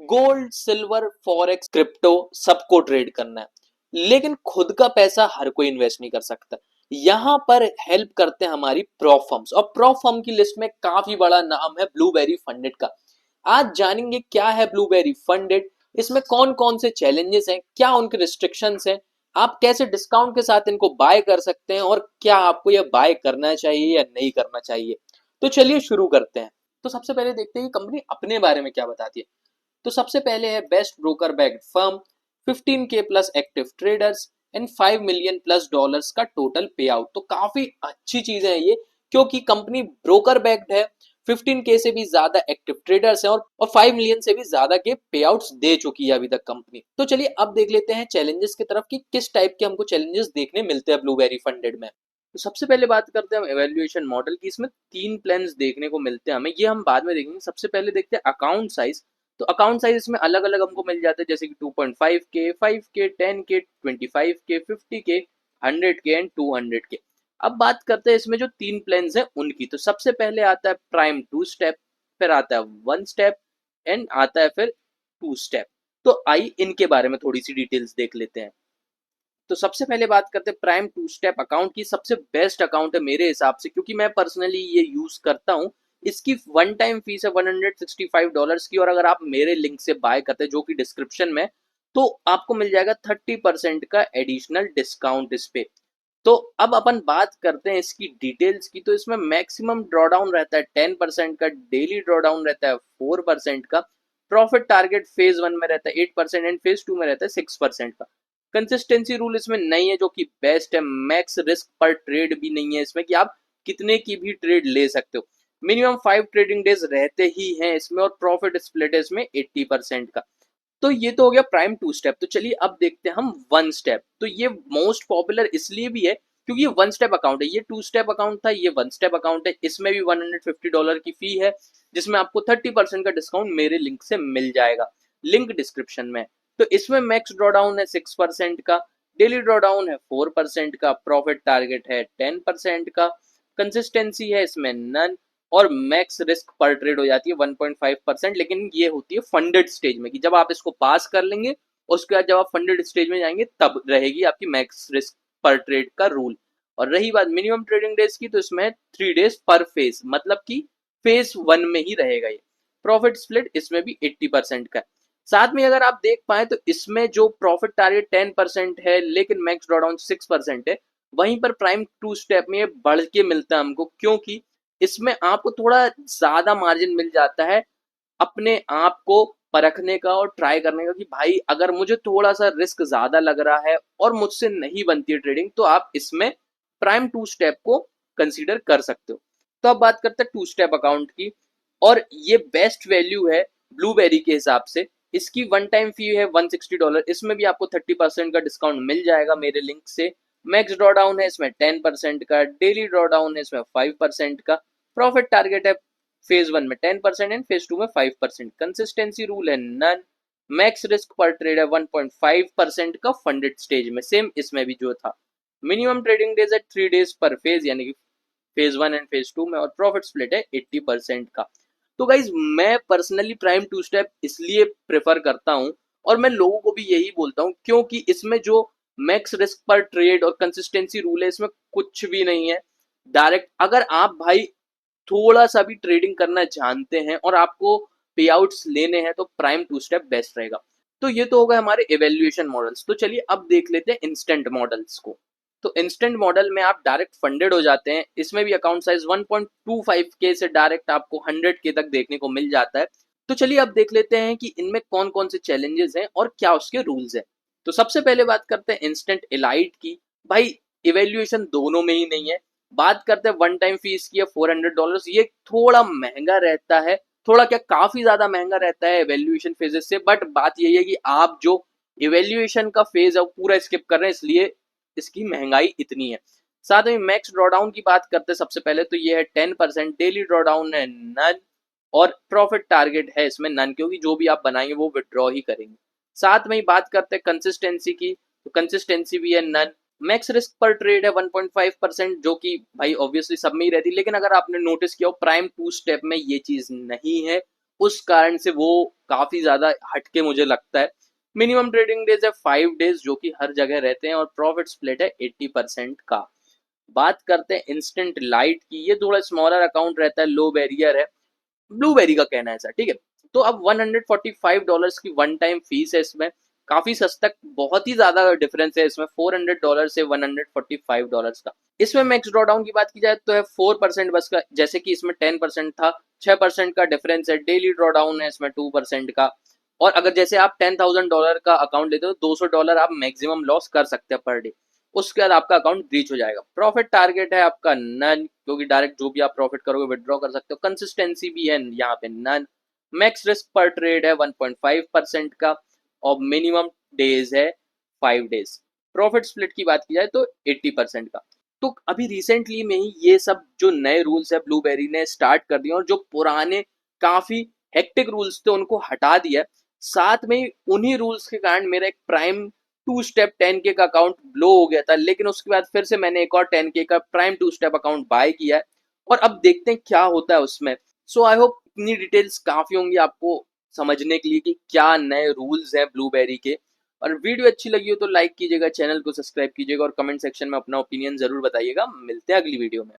Gold, silver, forex, crypto सबको trade करना है, लेकिन खुद का पैसा हर कोई इन्वेस्ट नहीं कर सकता। यहां पर हेल्प करते हैं हमारी प्रॉप फर्म्स, और प्रॉप फर्म की लिस्ट में काफी बड़ा नाम है ब्लूबेरी फंडेड का। आज जानेंगे क्या है ब्लूबेरी फंडेड, इसमें कौन कौन से चैलेंजेस हैं, क्या उनके रिस्ट्रिक्शंस हैं, आप कैसे डिस्काउंट के साथ इनको बाय कर सकते हैं, और क्या आपको यह बाय करना चाहिए या नहीं करना चाहिए। तो चलिए शुरू करते हैं। तो सबसे पहले देखते हैं कि कंपनी अपने बारे में क्या बताती है। तो सबसे पहले है best broker backed firm, 15K plus active traders and 5 million plus dollars का टोटल पे आउट। तो काफी अच्छी चीज है ये, क्योंकि कंपनी ब्रोकर बैक्ड है, 15K से भी ज्यादा एक्टिव ट्रेडर्स हैं, और 5 मिलियन से भी ज्यादा के पे आउट्स दे चुकी है अभी तक कंपनी। तो चलिए अब देख लेते हैं चैलेंजेस की तरफ कि किस टाइप के हमको चैलेंजेस देखने मिलते हैं ब्लूबेरी फंडेड में। तो सबसे पहले बात करते हैं हम एवेल्युएशन मॉडल की। इसमें तीन प्लान्स देखने को मिलते हैं हमें, ये हम बाद में देखेंगे। सबसे पहले देखते हैं अकाउंट साइज। तो अकाउंट साइज इसमें अलग अलग हमको मिल जाते हैं, जैसे कि 2.5K, 5K, 10K, 25K, 50K, 100K and 200K। अब बात करते हैं इसमें जो तीन प्लान्स हैं उनकी। तो सबसे पहले आता है प्राइम 2 स्टेप, फिर आता है 1 स्टेप एंड आता है फिर 2 स्टेप। तो आई इनके बारे में थोड़ी सी डिटेल्स देख लेते हैं। तो सबसे पहले बात करते हैं प्राइम 2 स्टेप अकाउंट की। सबसे बेस्ट अकाउंट है मेरे हिसाब से, क्योंकि मैं पर्सनली ये यूज करता हूँ। इसकी वन टाइम फीस है $165 की, और अगर आप मेरे लिंक से बाय करते हैं जो कि डिस्क्रिप्शन में, तो आपको मिल जाएगा 30% का एडिशनल डिस्काउंट इस पे। तो अब अपन बात करते हैं इसकी डिटेल्स की। तो इसमें मैक्सिमम ड्रॉडाउन रहता है 10% का, डेली ड्रॉडाउन रहता है 4% का, प्रॉफिट टारगेट फेज 1 में रहता है 8% एंड फेज 2 में रहता है 6% का। कंसिस्टेंसी रूल इसमें नहीं है, जो कि बेस्ट है। मैक्स रिस्क पर ट्रेड भी नहीं है इसमें, कि आप कितने की भी ट्रेड ले सकते हो। मिनिमम 5 ट्रेडिंग डेज रहते ही हैं इसमें, और प्रॉफिट स्प्लिट है इसमें 80% का। तो ये तो हो गया प्राइम 2 स्टेप। तो चलिए अब देखते हैं हम 1 स्टेप। तो ये मोस्ट पॉपुलर इसलिए भी है क्योंकि ये 1 स्टेप अकाउंट है। ये 2 स्टेप अकाउंट था, ये 1 स्टेप अकाउंट है। इसमें भी $150 की फी है, जिसमें आपको 30% का डिस्काउंट मेरे लिंक से मिल जाएगा, लिंक डिस्क्रिप्शन में। तो इसमें मैक्स ड्रॉडाउन है 6% का, डेली ड्रॉडाउन है 4% का, प्रॉफिट टारगेट है 10% का, कंसिस्टेंसी है इसमें नन, और मैक्स रिस्क पर ट्रेड हो जाती है 1.5%। लेकिन ये होती है फंडेड स्टेज में, कि जब आप इसको पास कर लेंगे, उसके बाद जब आप फंडेड स्टेज में जाएंगे तब रहेगी आपकी मैक्स रिस्क पर ट्रेड का रूल। और रही बात मिनिमम ट्रेडिंग डेज की, तो इसमें 3 डेज पर फेज, मतलब कि फेज 1 में ही रहेगा ये। प्रॉफिट स्प्लिट इसमें भी 80% का है। साथ में अगर आप देख पाए तो इसमें जो प्रॉफिट टारगेट 10% है, लेकिन मैक्स ड्रॉडाउन 6% है, वहीं पर प्राइम 2 स्टेप में बढ़ के मिलता है हमको, क्योंकि इसमें आपको थोड़ा ज्यादा मार्जिन मिल जाता है अपने आप को परखने का और ट्राई करने का, कि भाई अगर मुझे थोड़ा सा रिस्क ज्यादा लग रहा है और मुझसे नहीं बनती है ट्रेडिंग, तो आप इसमें प्राइम 2 स्टेप को कंसीडर कर सकते हो। तो अब बात करते हैं 2 स्टेप अकाउंट की, और ये बेस्ट वैल्यू है ब्लूबेरी के हिसाब से। इसकी वन टाइम फी है $160, इसमें भी आपको 30% का डिस्काउंट मिल जाएगा मेरे लिंक से। मैक्स ड्रॉडाउन है इसमें 10% का, डेली ड्रॉडाउन है इसमें 5% का, प्रॉफिट टारगेट है फेज 1 में 10% एंड फेज 2 में 5%, कंसिस्टेंसी रूल है नन, मैक्स रिस्क पर ट्रेड है 1.5% का फंडेड स्टेज में, सेम इसमें भी जो था। मिनिमम ट्रेडिंग डेज है 3 डेज पर फेज, यानी कि फेज 1 एंड फेज 2 में, और प्रॉफिट स्प्लिट है 80% का। तो गाइज मैं पर्सनली प्राइम 2 स्टेप इसलिए प्रेफर करता हूं, और मैं लोगों को भी यही बोलता हूं, क्योंकि इसमें जो मैक्स रिस्क पर ट्रेड और कंसिस्टेंसी रूल है, इसमें कुछ भी नहीं है। डायरेक्ट अगर आप भाई थोड़ा सा भी ट्रेडिंग करना जानते हैं और आपको पे आउट्स लेने हैं, तो प्राइम 2 स्टेप बेस्ट रहेगा। तो ये तो हो गए हमारे इवेल्युएशन मॉडल्स। तो चलिए अब देख लेते हैं इंस्टेंट मॉडल्स को। तो इंस्टेंट मॉडल में आप डायरेक्ट फंडेड हो जाते हैं। इसमें भी अकाउंट साइज 1.25K से डायरेक्ट आपको 100K तक देखने को मिल जाता है। तो चलिए अब देख लेते हैं कि इनमें कौन कौन से चैलेंजेस हैं और क्या उसके रूल्स हैं। तो सबसे पहले बात करते हैं इंस्टेंट एलाइट की। भाई इवेल्युएशन दोनों में ही नहीं है। बात करते हैं वन टाइम फीस की है $400, ये थोड़ा महंगा रहता है। थोड़ा क्या, काफी ज्यादा महंगा रहता है इवेल्युएशन फेजेस से। बट बात यही है कि आप जो इवेल्युएशन का फेज है वो पूरा स्किप कर रहे हैं, इसलिए इसकी महंगाई इतनी है। साथ में मैक्स ड्रॉडाउन की बात करते हैं सबसे पहले, तो ये है 10%, डेली ड्रॉडाउन है नन, और प्रॉफिट टारगेट है इसमें नन, क्योंकि जो भी आप बनाएंगे वो विड्रॉ ही करेंगे। साथ में ही बात करते हैं कंसिस्टेंसी की, तो कंसिस्टेंसी भी है नन। मैक्स रिस्क पर ट्रेड है 1.5%, जो कि भाई ऑब्वियसली सब में ही रहती है, लेकिन अगर आपने नोटिस किया हो प्राइम 2 स्टेप में ये चीज नहीं है। उस कारण से वो काफी ज्यादा हटके मुझे लगता है। मिनिमम ट्रेडिंग डेज है 5 डेज जो कि हर जगह रहते हैं, और प्रॉफिट स्प्लिट है 80% का। बात करते हैं इंस्टेंट लाइट की, ये थोड़ा स्मॉलर अकाउंट रहता है, लो बैरियर है, ब्लूबेरी का कहना है ऐसा, ठीक है। तो अब $145 की वन टाइम फीस है इसमें, काफी सस्ता, बहुत ही ज्यादा डिफरेंस है इसमें, $400 से $145 का। इसमें मैक्स ड्रॉडाउन की बात की जाए तो है 4% बस का, जैसे कि इसमें 10% था, 6% का डिफरेंस है। डेली ड्रॉडाउन है इसमें 2% का। और अगर जैसे आप $10,000 का अकाउंट लेते हो तो $200 आप मैक्सिमम लॉस कर सकते हैं पर डे, उसके बाद आपका अकाउंट ब्रीच हो जाएगा। प्रॉफिट टारगेट है आपका नन, क्योंकि डायरेक्ट जो भी आप प्रॉफिट करोगे विड्रॉ कर सकते हो। कंसिस्टेंसी भी है यहाँ पे नन। मैक्स रिस्क पर ट्रेड है 1.5% का, और मिनिमम डेज है 5 डेज। प्रॉफिट स्प्लिट की बात की जाए तो 80% का। तो अभी रिसेंटली में ही ये सब जो नए रूल्स है ब्लूबेरी ने स्टार्ट कर दिए, और जो पुराने काफी हेक्टिक रूल्स थे उनको हटा दिया है। साथ में ही उन्हीं रूल्स के कारण मेरा एक प्राइम 2 स्टेप 10K का अकाउंट ब्लो हो गया था, लेकिन उसके बाद फिर से मैंने एक और 10K का प्राइम 2 स्टेप अकाउंट बाय किया है, और अब देखते हैं क्या होता है उसमें। सो आई होप इतनी डिटेल्स काफी होंगी आपको समझने के लिए कि क्या नए रूल्स हैं ब्लूबेरी के। और वीडियो अच्छी लगी हो तो लाइक कीजिएगा, चैनल को सब्सक्राइब कीजिएगा, और कमेंट सेक्शन में अपना ओपिनियन जरूर बताइएगा। मिलते हैं अगली वीडियो में।